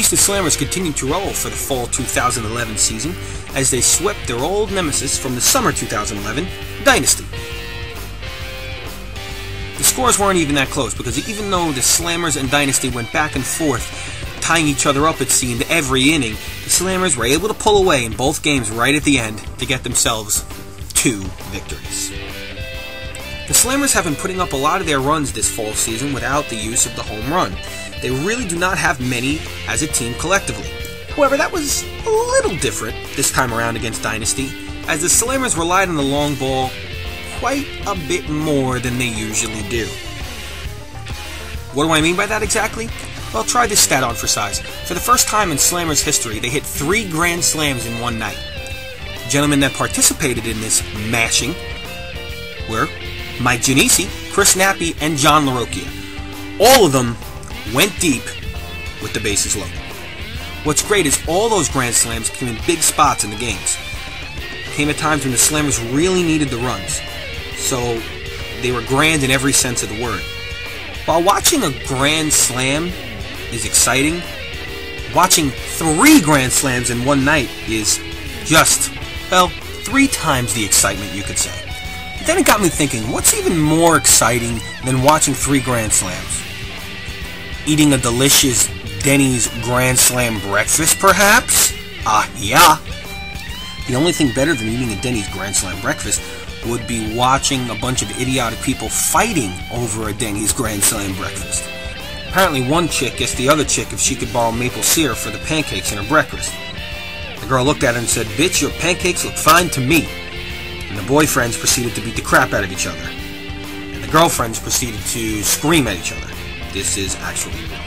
Houston Slammers continued to roll for the fall 2011 season as they swept their old nemesis from the summer 2011, Dynasty. The scores weren't even that close because even though the Slammers and Dynasty went back and forth, tying each other up it seemed every inning, the Slammers were able to pull away in both games right at the end to get themselves 2 victories. The Slammers have been putting up a lot of their runs this fall season without the use of the home run. They really do not have many as a team collectively. However, that was a little different this time around against Dynasty, as the Slammers relied on the long ball quite a bit more than they usually do. What do I mean by that exactly? Well, try this stat on for size. For the first time in Slammers history, they hit 3 grand slams in one night. The gentlemen that participated in this mashing were Mike Giannisi, Chris Nappy, and John LaRocchia. All of them went deep with the bases loaded. What's great is all those grand slams came in big spots in the games. Came at times when the Slammers really needed the runs, so they were grand in every sense of the word. While watching a grand slam is exciting, watching 3 grand slams in one night is just, well, 3 times the excitement, you could say. But then it got me thinking, what's even more exciting than watching 3 grand slams? Eating a delicious Denny's Grand Slam breakfast, perhaps? Yeah. The only thing better than eating a Denny's Grand Slam breakfast would be watching a bunch of idiotic people fighting over a Denny's Grand Slam breakfast. Apparently one chick asked the other chick if she could borrow maple syrup for the pancakes in her breakfast. The girl looked at her and said, "Bitch, your pancakes look fine to me." And the boyfriends proceeded to beat the crap out of each other. And the girlfriends proceeded to scream at each other. This is actually real.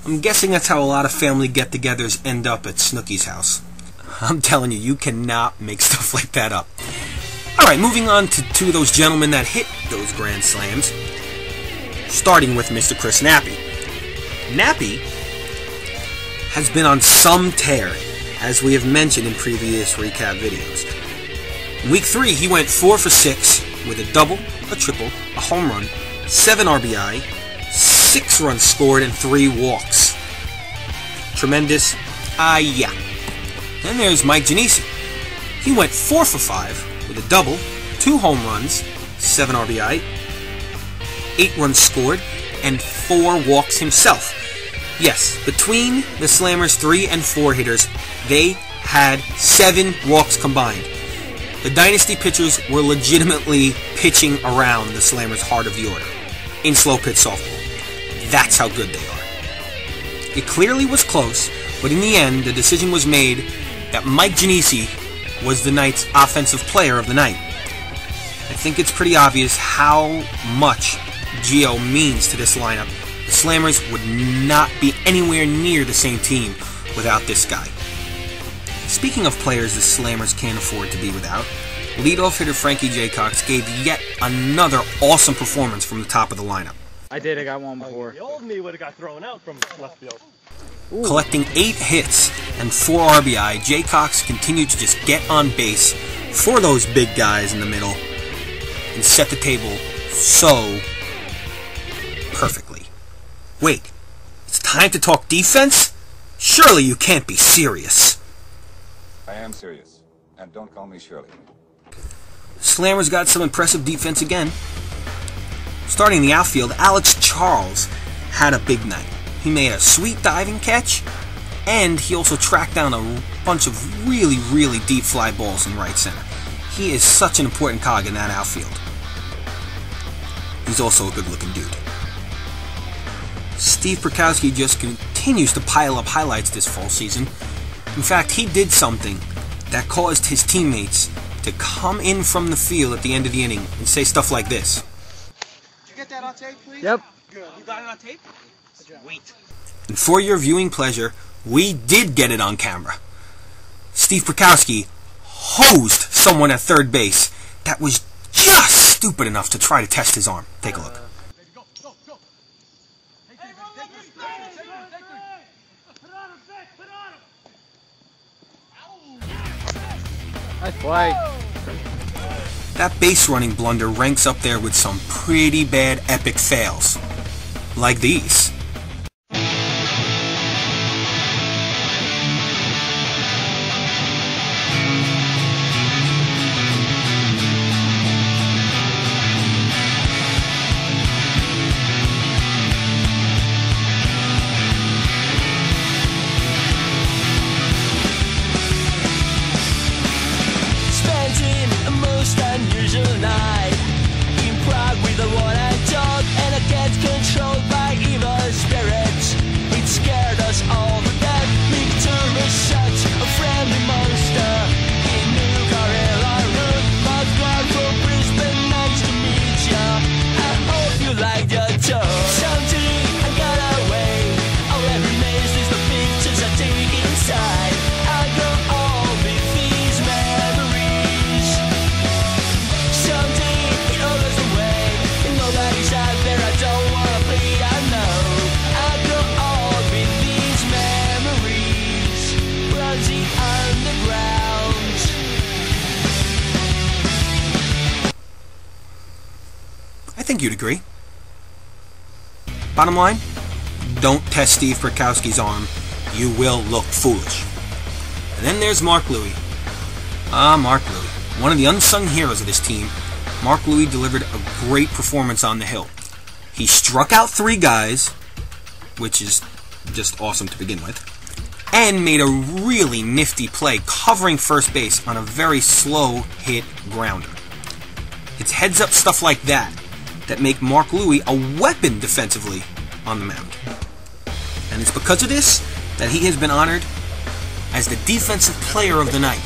I'm guessing that's how a lot of family get-togethers end up at Snooki's house. I'm telling you, you cannot make stuff like that up. Alright, moving on to 2 of those gentlemen that hit those grand slams. Starting with Mr. Chris Nappy. Nappy has been on some tear, as we have mentioned in previous recap videos. In week 3, he went 4 for 6 with a double, a triple, a home run, 7 RBI, 6 runs scored, and 3 walks. Tremendous. Yeah. Then there's Mike Giannisi. He went 4 for 5 with a double, 2 home runs, 7 RBI, 8 runs scored, and 4 walks himself. Yes, between the Slammers' 3 and 4 hitters, they had 7 walks combined. The Dynasty pitchers were legitimately pitching around the Slammers' heart of the order in slow pitch softball. That's how good they are. It clearly was close, but in the end, the decision was made that Mike Giannisi was the night's offensive player of the night. I think it's pretty obvious how much Gio means to this lineup. The Slammers would not be anywhere near the same team without this guy. Speaking of players the Slammers can't afford to be without, leadoff hitter Frankie Jaycox gave yet another awesome performance from the top of the lineup. I got one before. The old me would have got thrown out from left field. Ooh. Collecting 8 hits and 4 RBI, Jaycox continued to just get on base for those big guys in the middle and set the table so perfectly. Wait, it's time to talk defense? Surely you can't be serious. I am serious, and don't call me Shirley. Slammers got some impressive defense again. Starting in the outfield, Alex Charles had a big night. He made a sweet diving catch, and he also tracked down a bunch of really, really deep fly balls in right center. He is such an important cog in that outfield. He's also a good-looking dude. Steve Perkowski just continues to pile up highlights this fall season. In fact, he did something that caused his teammates to come in from the field at the end of the inning and say stuff like this. Did you get that on tape, please? Yep. Good. You got it on tape? Sweet. And for your viewing pleasure, we did get it on camera. Steve Perkowski hosed someone at third base that was just stupid enough to try to test his arm. Take a look. Nice play. That base running blunder ranks up there with some pretty bad epic fails. Like these. Unusual night in Prague with a one-eyed dog and a cat controlled by evil spirits. It scared us all to death. Victor was such a friendly monster. He knew Karela route, but God from Brisbane, nice to meet ya. I hope you liked your tour. Someday I got away. All that remains is the pictures I take inside. I go all with these memories. Someday it all goes away, and nobody's out there. I don't wanna be, I know. I go on with these memories, Bronzy Underground. I think you'd agree. Bottom line, don't test Steve Perkowski's arm. You will look foolish. And then there's Mark Louie. Mark Louie. One of the unsung heroes of this team, Mark Louie delivered a great performance on the hill. He struck out 3 guys, which is just awesome to begin with, and made a really nifty play covering first base on a very slow hit grounder. It's heads-up stuff like that that make Mark Louie a weapon defensively on the mound. And it's because of this that he has been honored as the Defensive Player of the Night.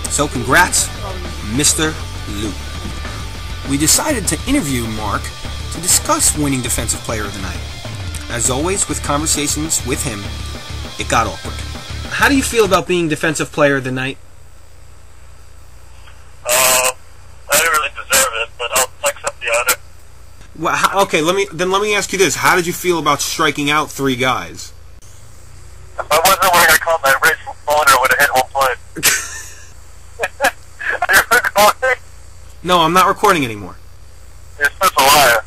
So congrats, Mr. Louie. We decided to interview Mark to discuss winning Defensive Player of the Night. As always, with conversations with him, it got awkward. How do you feel about being Defensive Player of the Night? I didn't really deserve it, but I'll accept the honor. Well, okay, let me ask you this. How did you feel about striking out 3 guys? If I wasn't wearing a call, my racing boner would have hit home plate. Are you recording? No, I'm not recording anymore. You're such a liar.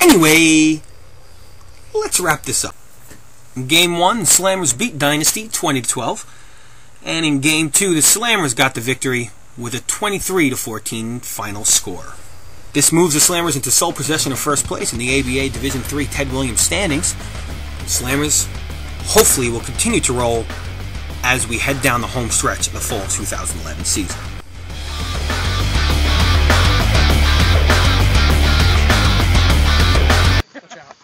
Anyway, let's wrap this up. In Game 1, the Slammers beat Dynasty 20-12. And in Game 2, the Slammers got the victory with a 23-14 final score. This moves the Slammers into sole possession of first place in the ABA Division III Ted Williams standings. Slammers hopefully will continue to roll as we head down the home stretch of the fall 2011 season. Watch out.